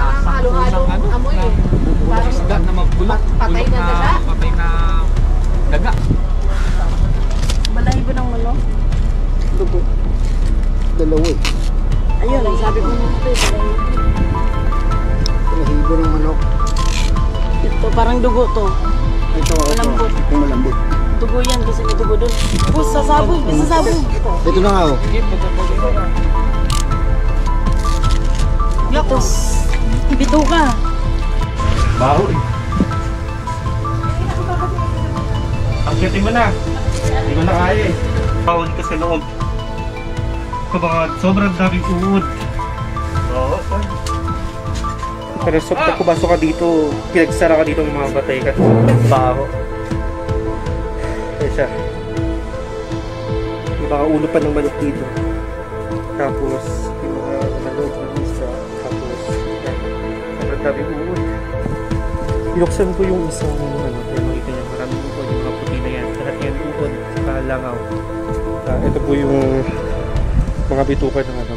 Parang halo-halo amoy eh. Parang isda na magbulok. patay na daga. Patay na daga. Balahibo ng ano? Dugo. Dalawa eh. Ayun, sabi ko nito eh, balahibo. Balahibo ng manok. Ito, parang dugo to. Ito, Malambot. ito malambot. Dugo yan kasi may dugo doon. Bus, sasabog, sasabog. Ito na nga oh. Ito, bito ka. Baho eh. Angkitin mo na. Hindi ko na kaya eh. Bawon ka sa loob. Kabangad, sobrang daming uod. Oo. Pero pag pumasok ka dito, pinagsara ka dito ng mga batay ka. Baho. Kaya siya. May baka ulo pa ng manok dito. Tapos, yung mga manok ng isa. Tapos, yan. Sobrang daming uod. Binuksan ko yung isang ano, kaya makita niya maraming uod, yung mga puti na yan. Lahat yan uod, saka langaw. Ito po yung mga bitukan ng ano,